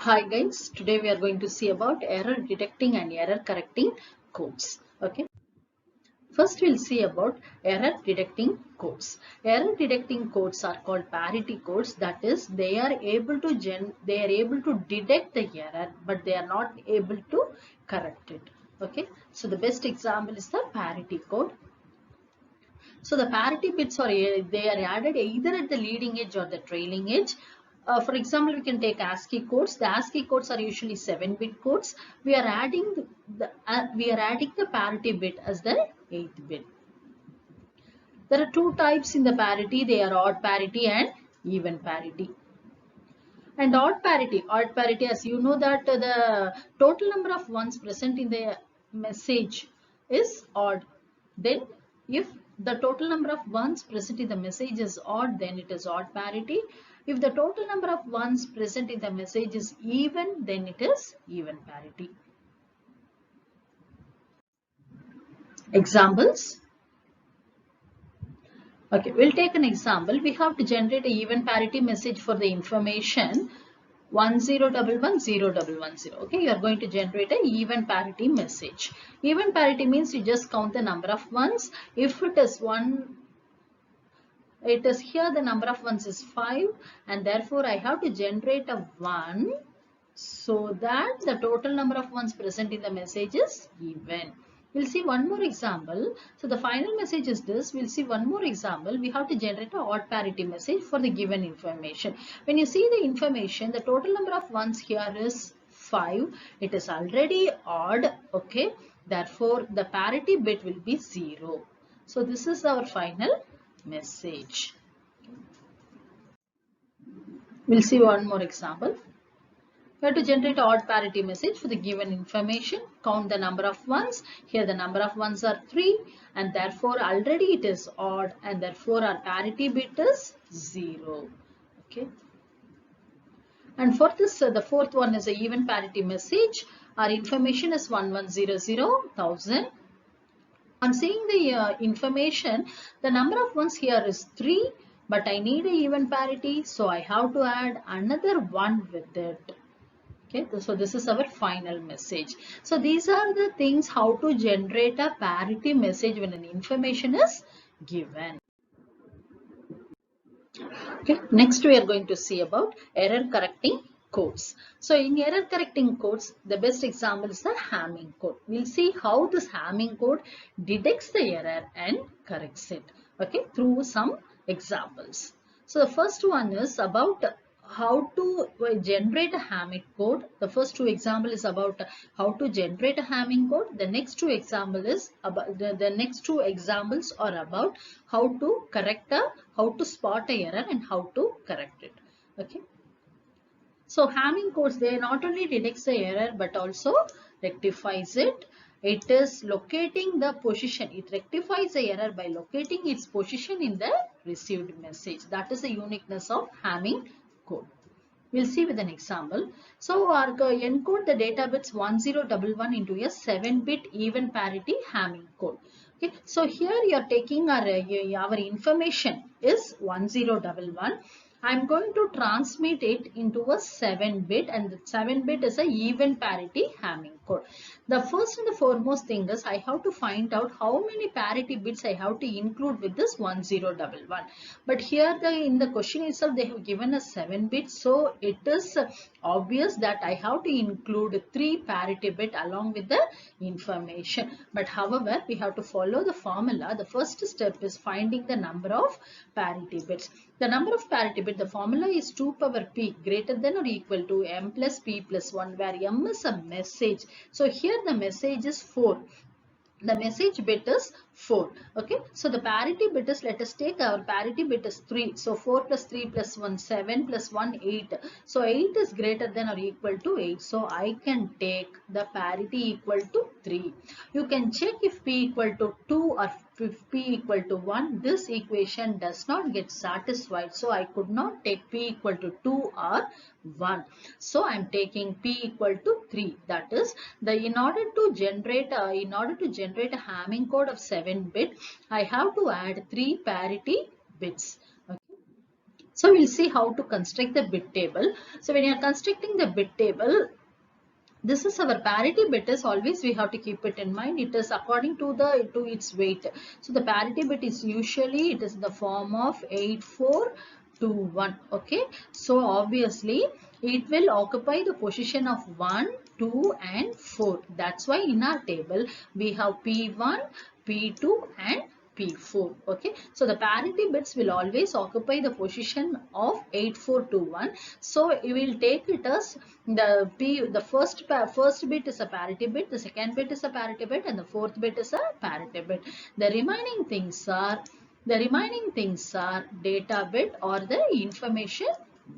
Hi guys, today we are going to see about error detecting and error correcting codes. Okay, first we'll see about error detecting codes. Error detecting codes are called parity codes. That is, they are able to detect the error, but they are not able to correct it. Okay, so the best example is the parity code. So the parity bits they are added either at the leading edge or the trailing edge. For example, we can take Ascii codes. The Ascii codes are usually 7-bit codes. We are adding the parity bit as the 8th bit. There are two types in the parity. They are odd parity and even parity. And odd parity, as you know that the total number of ones present in the message is odd. Then if the total number of ones present in the message is odd, then it is odd parity. If the total number of ones present in the message is even, then it is even parity. Examples. Okay, we'll take an example. We have to generate a even parity message for the information 10110110. Okay, you are going to generate a even parity message. Even parity means you just count the number of ones. If it is it is here the number of ones is 5, and therefore I have to generate a 1 so that the total number of ones present in the message is even. We'll see one more example. So the final message is this. We'll see one more example. We have to generate an odd parity message for the given information. When you see the information, the total number of ones here is 5. It is already odd. Okay. Therefore, the parity bit will be 0. So this is our final message. We'll see one more example. We have to generate an odd parity message for the given information. Count the number of ones. Here the number of ones are 3, and therefore already it is odd, and therefore our parity bit is 0. Okay. And for this, the fourth one is a even parity message. Our information is 1100,000. On seeing the information, the number of ones here is 3, but I need a even parity, so I have to add another 1 with it. Okay, so this is our final message. So these are the things how to generate a parity message when an information is given. Okay, next we are going to see about error correcting codes. So in error correcting codes, the best example is the Hamming code. We'll see how this Hamming code detects the error and corrects it. Okay, through some examples. So the first one is about how to generate a Hamming code. The first two example is about how to generate a Hamming code. The next two example is about the next two examples are about how to how to spot a error and how to correct it. Okay. So Hamming codes, they not only detects the error but also rectifies it. It is locating the position. It rectifies the error by locating its position in the received message. That is the uniqueness of Hamming code. We'll see with an example. So our encode the data bits 1011 into a 7-bit even parity Hamming code. Okay, so here you are taking our information is 1011. I'm going to transmit it into a 7-bit, and the 7-bit is a even parity Hamming code. The first and the foremost thing is I have to find out how many parity bits I have to include with this 1011. But here in the question itself they have given us 7 bits, so it is obvious that I have to include 3 parity bit along with the information. But however, we have to follow the formula. The first step is finding the number of parity bits. The number of parity bit, the formula is 2 power p greater than or equal to m plus p plus 1, where m is a message. So here the message is 4. The message bit is 4. Okay, so the parity bit is, let us take our parity bit is 3. So 4 plus 3 plus 1, 7 plus 1, 8. So 8 is greater than or equal to 8. So I can take the parity equal to 3. You can check if p equal to 2 or if p equal to 1. This equation does not get satisfied. So I could not take p equal to 2 or 1. So I am taking p equal to 3. That is, in order to generate a Hamming code of 7-bit, I have to add 3 parity bits. Okay. So we'll see how to construct the bit table. So when you are constructing the bit table, this is our parity bit is always we have to keep it in mind. It is according to its weight. So the parity bit is usually it is in the form of 8421. Okay. So obviously it will occupy the position of 1, 2 and 4. That's why in our table we have P1, P2 and P4. Okay, so the parity bits will always occupy the position of 8421. So you will take it as the first bit is a parity bit, the second bit is a parity bit, and the fourth bit is a parity bit. The remaining things are data bit or the information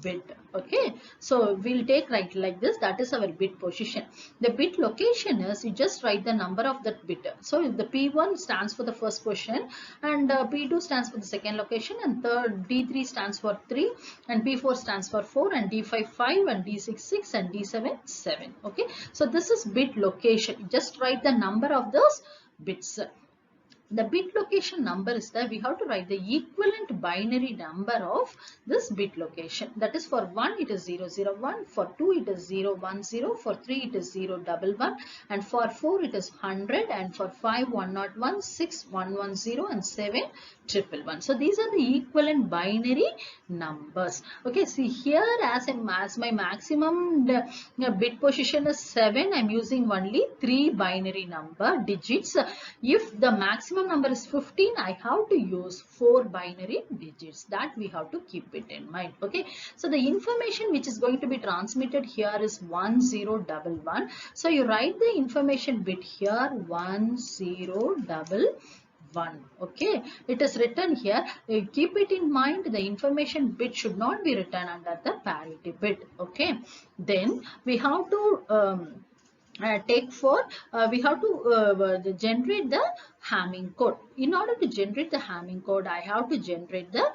bit. Okay, so we'll take right like this. That is our bit position. The bit location is you just write the number of that bit. So the P1 stands for the first position, and P2 stands for the second location, and third D3 stands for 3, and P4 stands for 4, and D5 5, and D6 6, and D7 7. Okay, so this is bit location. Just write the number of those bits. The bit location number is that we have to write the equivalent binary number of this bit location. That is, for 1 it is 001, for 2 it is 010, for 3 it is 011, and for 4 it is 100, and for 5 101, 6 110, and 7 111. So these are the equivalent binary numbers. Okay, see here as my maximum bit position is 7, I am using only 3 binary number digits. If the maximum number is 15, I have to use 4 binary digits. That we have to keep it in mind. Okay, so the information which is going to be transmitted here is 1011. So you write the information bit here 1011. Okay, it is written here. Keep it in mind, the information bit should not be written under the parity bit. Okay, then we have to we have to generate the Hamming code. In order to generate the Hamming code, I have to generate the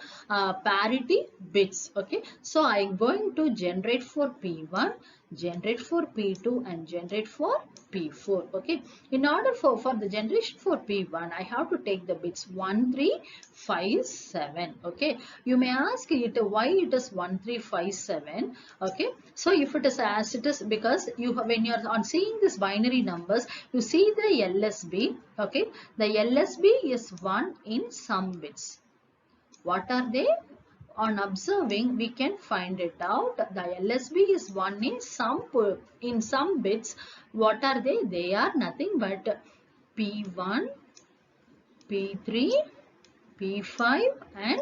parity bits. Okay, so I am going to generate for P1, generate for P2, and generate for P4. Okay, in order for the generation for P1, I have to take the bits 1 3 5 7. Okay, you may ask it why it is 1 3 5 7. Okay, so if it is as it is, because when you are on seeing this binary numbers, you see the LSB. Okay, the LSB is 1 in some bits. What are they? On observing, we can find it out. The LSB is 1 in some bits. What are they? They are nothing but P1, P3, P5 and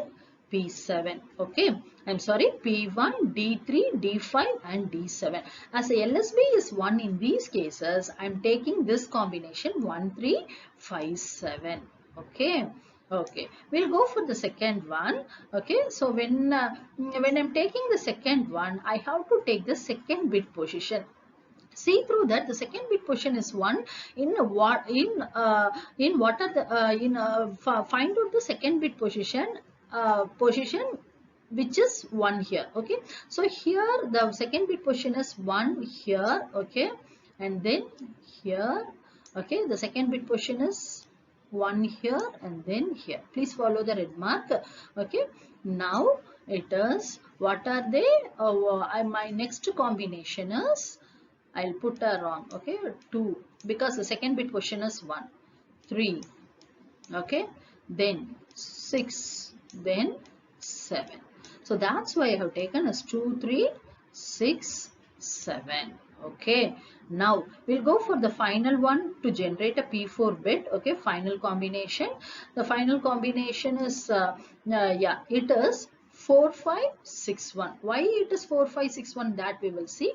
P7. Okay, I'm sorry, P1, D3, D5 and D7. As a LSB is 1 in these cases, I'm taking this combination 1, 3, 5, 7. Okay. Okay, we'll go for the second one. Okay, so when I'm taking the second one, I have to take the second bit position. See through that the second bit position is 1 in what are the find out the second bit position which is 1 here. Okay, so here the second bit position is 1 here. Okay, and then here. Okay, the second bit position is 1 here and then here. Please follow the red mark. Okay, now it is, what are they? My next combination is, I'll put a wrong. Okay, 2, because the second bit position is 1, 3. Okay, then 6, then 7. So that's why I have taken as 2, 3, 6, 7. Okay, now we'll go for the final one to generate a P4 bit. Okay, final combination. The final combination is it is 4561. Why it is 4561, that we will see.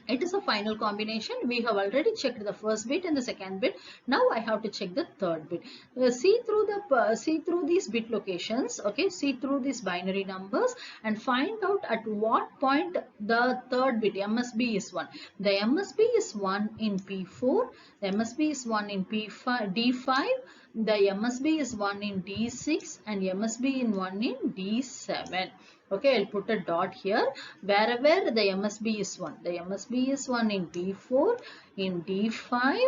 It is a final combination. We have already checked the first bit and the second bit. Now I have to check the third bit. See through these bit locations. Okay, see through these binary numbers and find out at what point the third bit MSB is 1. The MSB is 1 in P4. The MSB is 1 in P5, D5. The MSB is 1 in D6 and MSB in 1 in D7. Okay, I'll put a dot here wherever the MSB is 1. The MSB is 1 in D4, in D5,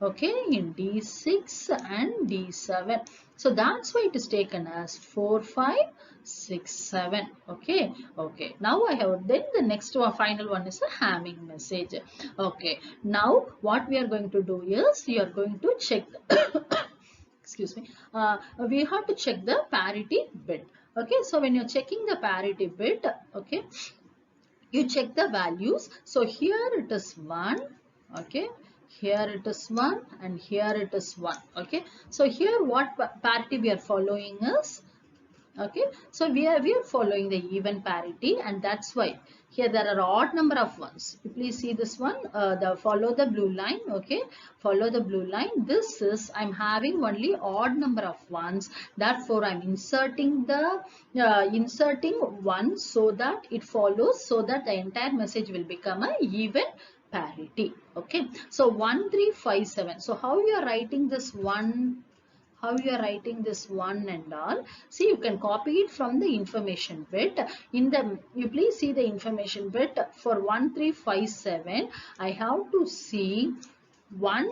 okay, in D6 and D7. So that's why it is taken as 4, 5, 6, 7. Okay, okay. Now I have, then the next one, final one is a Hamming message. Okay, now what we are going to do is, we are going to check excuse me, we have to check the parity bit. Okay, so when you're checking the parity bit, okay, you check the values. So here it is 1, okay, here it is 1 and here it is 1. Okay, so here what parity we are following is, okay, so we are following the even parity, and that's why here there are odd number of ones. You please see this one, follow the blue line. Okay, follow the blue line. This is, I'm having only odd number of ones, therefore I'm inserting the inserting 1 so that it follows, so that the entire message will become a even parity. Okay, so 1357. So how you are writing this one, how you are writing this 1 and all? See, you can copy it from the information bit. In the, you please see the information bit for 1357. I have to see 1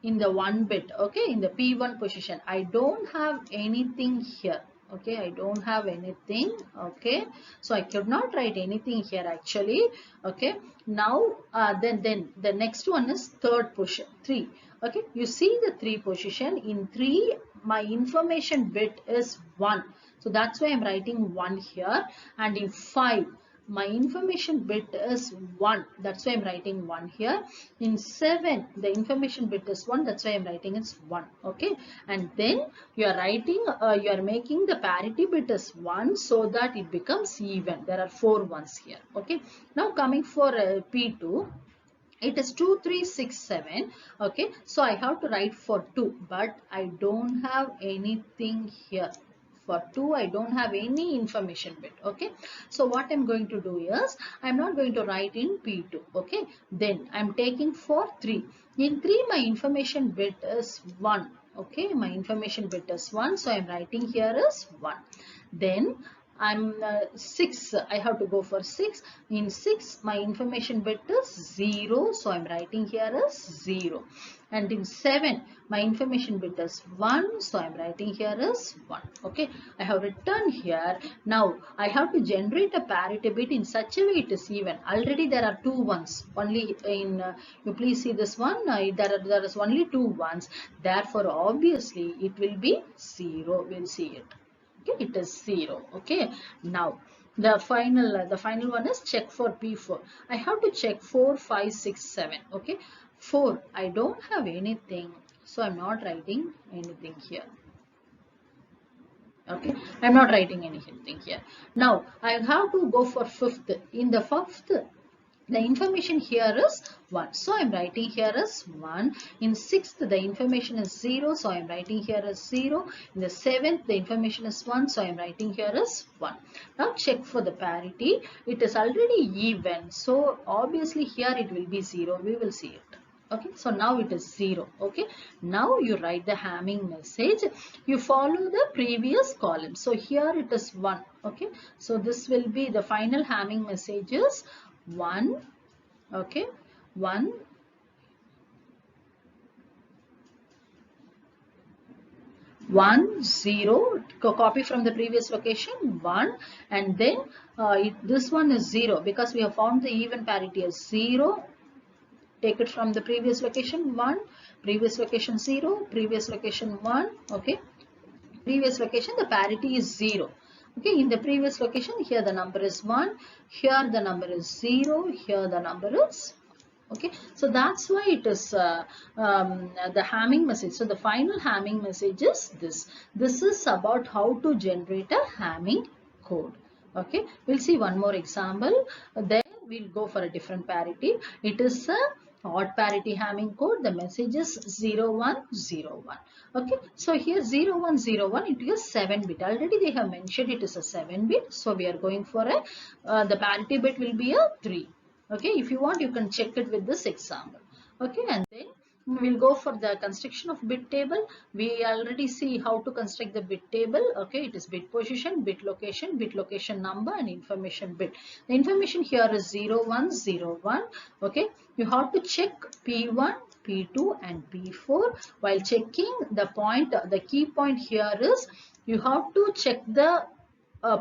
in the 1 bit, okay, in the P1 position. I don't have anything here. Okay, I don't have anything. Okay, so I could not write anything here actually. Okay, now then the next one is third position, 3. Okay, you see the 3 position. In 3, my information bit is 1, so that's why I'm writing 1 here. And in 5, my information bit is 1, that's why I'm writing 1 here. In 7, the information bit is 1, that's why I'm writing it's 1. Okay, and then you are writing, you are making the parity bit is 1 so that it becomes even. There are 4 ones here. Okay, now coming for P2, it is 2367. Okay, so I have to write for 2, but I don't have anything here. For 2, I don't have any information bit. Okay, so what I'm going to do is, I'm not going to write in P2. Okay, then I'm taking for 3. In 3, my information bit is 1. Okay, my information bit is 1, so I'm writing here is 1. Then I'm 6, I have to go for 6. In 6, my information bit is 0, so I'm writing here as 0. And in 7, my information bit is 1, so I'm writing here as 1. Okay, I have written here. Now I have to generate a parity bit in such a way it is even. Already there are 2 ones only in you please see this one, there is only 2 ones, therefore obviously it will be 0. We'll see it. Okay, it is 0. Okay, now the final one is check for P4. I have to check 4, 5, 6, 7. Okay, 4, I don't have anything, so I'm not writing anything here. Okay, I'm not writing anything here. Now I have to go for 5th. In the 5th, the information here is 1, so I'm writing here as 1. In 6th, the information is 0, so I'm writing here as 0. In the 7th, the information is 1, so I'm writing here as 1. Now check for the parity. It is already even, so obviously here it will be 0. We will see it. Okay, so now it is 0. Okay, now you write the Hamming message. You follow the previous column. So here it is 1. Okay, so this will be the final Hamming message is 1. Okay, 1, 1, 0, copy from the previous location 1, and then this one is 0 because we have found the even parity as 0. Take it from the previous location 1, previous location 0, previous location 1. Okay, previous location the parity is 0. Okay, in the previous location here the number is 1, here the number is 0, here the number is 1. Okay, so that's why it is the Hamming message. So the final Hamming message is this. This is about how to generate a Hamming code. Okay, we'll see one more example. Then we'll go for a different parity. It is a odd parity Hamming code. The message is 0101. Okay, so here 0101, it is 7 bit. Already they have mentioned it is a 7 bit. So we are going for a the parity bit will be a 3. Okay, if you want you can check it with this example. Okay, and then we'll go for the construction of bit table. We already see how to construct the bit table. Okay, it is bit position, bit location number, and information bit. The information here is 0 1 0 1. Okay, you have to check P1, P2 and P4. While checking the point, the key point here is you have to check the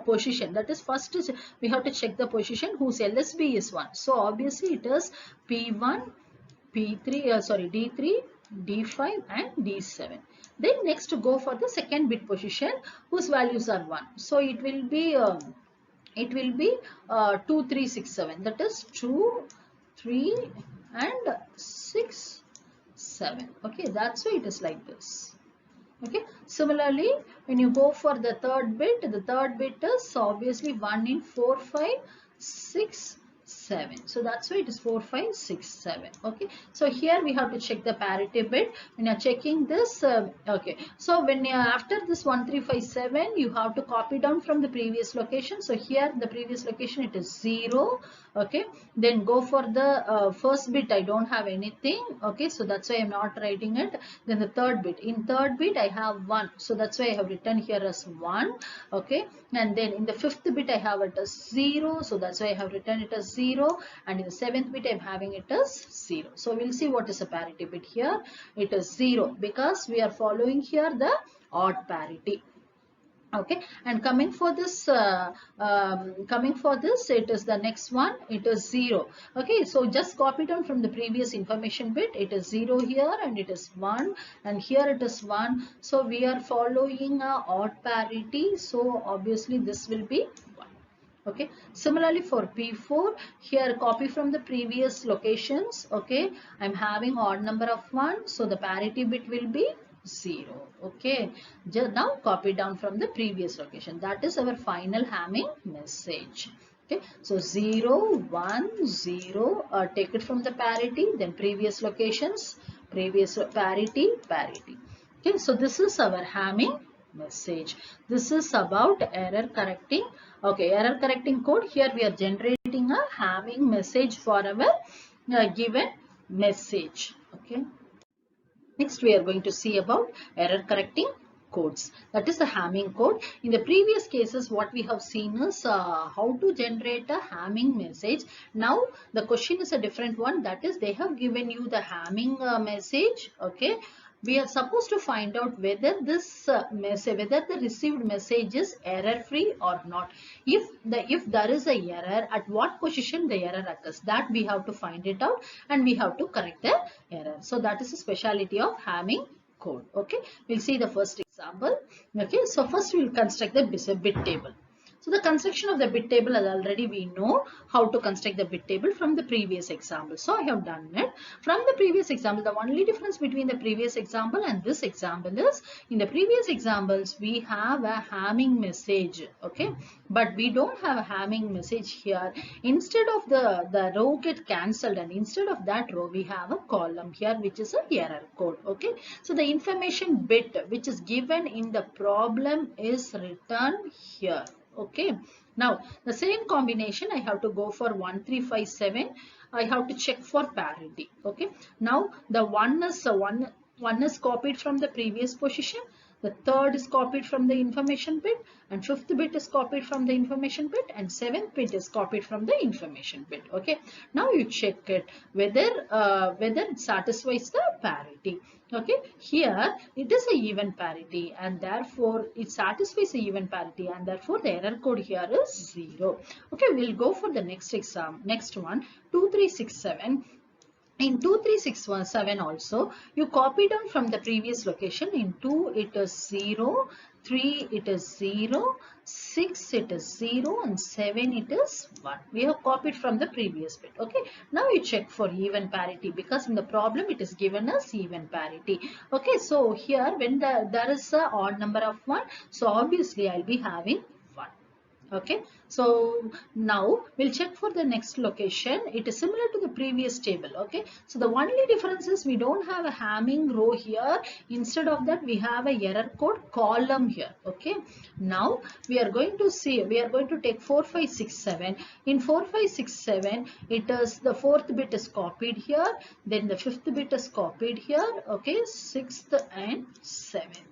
position. That is, first is we have to check the position whose LSB is 1. So obviously it is P1, P3, D3, D5 and D7. Then next to go for the second bit position whose values are 1. So it will be 2 3 6 7. That is 2 3 and 6 7. Okay, that's why it is like this. Okay, similarly when you go for the third bit is obviously 1 in 4 5 6 7. So that's why it is 4 5 6 7. Okay, so here we have to check the parity bit. When you are checking this, okay, so when you after this 1 3 5 7, you have to copy down from the previous location. So here the previous location it is 0. Okay, then go for the first bit. I don't have anything. Okay, so that's why I'm not writing it. Then the third bit, in third bit I have 1, so that's why I have written here as 1. Okay, and then in the fifth bit I have it as 0, so that's why I have written it as 0, and in the seventh bit I'm having it as 0. So we'll see what is a parity bit here. It is 0 because we are following here the odd parity. Okay, and coming for this it is the next one, it is 0. Okay, so just copy down from the previous information bit. It is 0 here and it is 1, and here it is 1. So we are following a odd parity, so obviously this will be 1. Okay, similarly for P4, here copy from the previous locations. Okay, I'm having odd number of 1, so the parity bit will be 0. Okay, just now copy down from the previous location. That is our final Hamming message. Okay, so 0 1 0, take it from the parity, then previous locations, previous parity. Okay, so this is our Hamming message. This is about error correcting. Okay, error correcting code. Here we are generating a Hamming message for our given message. Okay. Next, we are going to see about error correcting codes. That is the Hamming code. In the previous cases, what we have seen is how to generate a Hamming message. Now, the question is a different one. That is, they have given you the Hamming message. Okay, we are supposed to find out whether this whether the received message is error free or not. If there is a error, at what position the error occurs, that we have to find it out, and we have to correct the error. So that is the speciality of Hamming code. Okay, we'll see the first example. Okay, so first we'll construct the bit table. So the construction of the bit table, as already we know how to construct the bit table from the previous example. So I have done it. From the previous example, the only difference between the previous example and this example is, in the previous examples, we have a Hamming message. Okay, but we don't have a Hamming message here. Instead of the row get cancelled, and instead of that row, we have a column here, which is a error code. Okay, so the information bit which is given in the problem is written here. Okay, now the same combination I have to go for 1 3 5 7. I have to check for parity. Okay, now the one is copied from the previous position, the third is copied from the information bit, and fifth bit is copied from the information bit, and seventh bit is copied from the information bit. Okay, now you check it whether it satisfies the parity. Okay, here it is a even parity, and therefore it satisfies a even parity, and therefore the error code here is 0. Okay, we'll go for the next one, 2 3 6 7. In 2 3 6 1 7 also, you copy down from the previous location. In 2 it is 0, 3 it is 0, 6 it is 0, and 7 it is 1. We have copied from the previous bit. Okay, now you check for even parity, because in the problem it is given as even parity. Okay, so here when there is a odd number of 1, so obviously I'll be having 1. Okay, so now we'll check for the next location. It is similar to the previous table. Okay, so the only difference is we don't have a Hamming row here. Instead of that, we have a error code column here. Okay, now we are going to see, we are going to take 4, 5, 6, 7. In 4, 5, 6, 7, it is the fourth bit is copied here, then the fifth bit is copied here. Okay, sixth and seventh.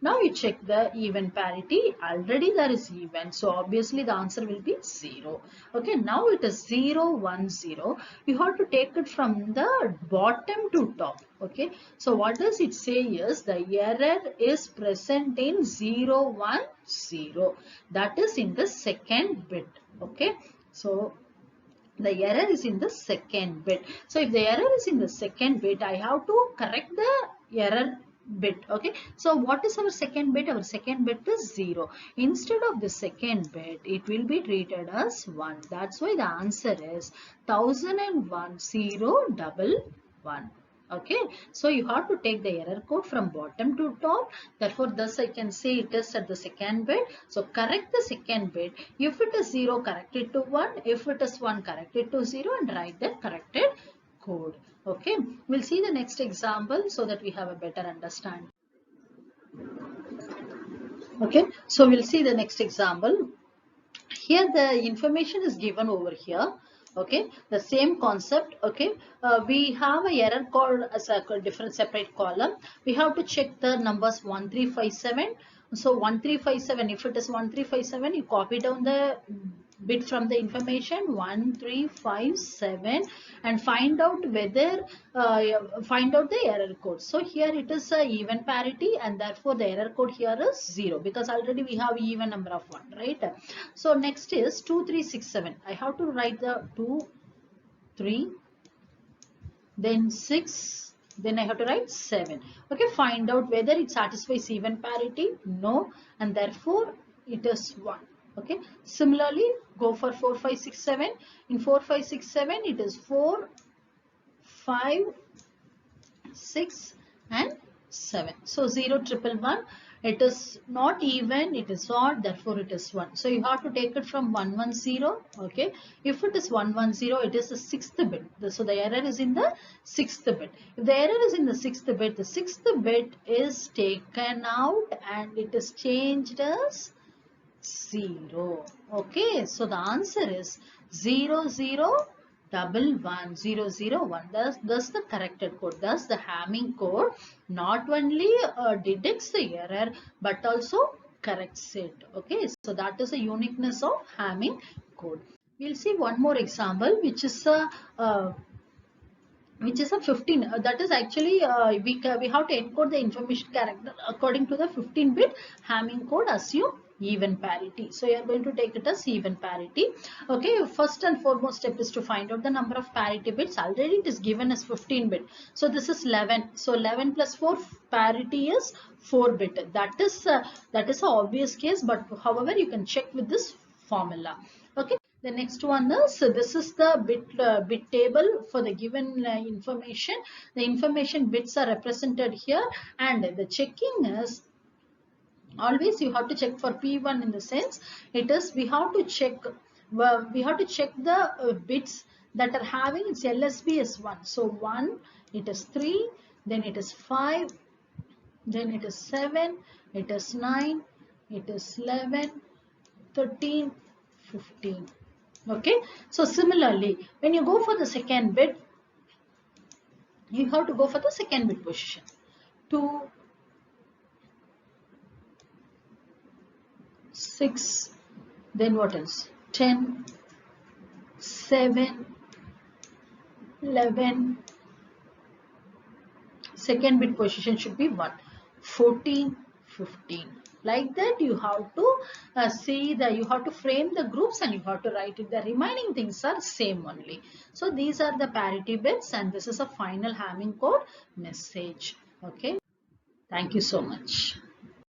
Now you check the even parity. Already there is even. So obviously the answer will be 0. Okay. Now it is 0, 1, 0. You have to take it from the bottom to top. Okay. So what does it say is the error is present in 0, 1, 0. That is in the second bit. Okay. So the error is in the second bit. So if the error is in the second bit, I have to correct the error bit. Okay, so what is our second bit? Our second bit is 0. Instead of the second bit, it will be treated as 1. That's why the answer is 1001 011. Okay, so you have to take the error code from bottom to top. Therefore, thus I can say it is at the second bit. So correct the second bit. If it is 0, correct it to 1. If it is 1, correct it to 0 and write the corrected code. Okay, we'll see the next example so that we have a better understanding. Okay, so we'll see the next example. Here the information is given over here. Okay, the same concept. Okay, we have a error code as a different separate column. We have to check the numbers 1357. So 1357, if it is 1357, you copy down the bit from the information 1357 and find out whether find out the error code. So here it is a even parity and therefore the error code here is 0 because already we have even number of 1, right? So next is 2367. I have to write the 2, 3, then 6, then I have to write 7. Okay, find out whether it satisfies even parity. No, and therefore it is 1. Okay, similarly go for 4, 5, 6, 7. In 4, 5, 6, 7 it is 4, 5, 6 and 7. So 0, 111. It is not even, it is odd, therefore it is 1. So you have to take it from 110. Okay. If it is 110, it is the sixth bit. So the error is in the sixth bit. If the error is in the sixth bit, the sixth bit is taken out and it is changed as 0. Okay. So the answer is 0, 0, 11 0, 0, 1. Thus the corrected code. Thus the Hamming code not only detects the error but also corrects it. Okay, so that is the uniqueness of Hamming code. We'll see one more example, which is a 15. That is actually we have to encode the information character according to the 15-bit Hamming code. Assume even parity. So you are going to take it as even parity. Okay, first and foremost step is to find out the number of parity bits. Already it is given as 15-bit. So this is 11. So 11 plus 4, parity is 4-bit. That is an obvious case, but however you can check with this formula. Okay. The next one is, so this is the bit table for the given information. The information bits are represented here, and the checking is always you have to check for P1 in the sense it is we have to check the bits that are having its LSB as 1. So 1, it is 3, then it is 5, then it is 7, it is 9, it is 11, 13, 15. Okay, so similarly when you go for the second bit, you have to go for the second bit position. 2, 6, then what else? 10, 7, 11. Second bit position should be 1, 14, 15. Like that you have to you have to frame the groups and you have to write it. The remaining things are same only. So these are the parity bits and this is a final Hamming code message. Okay. Thank you so much.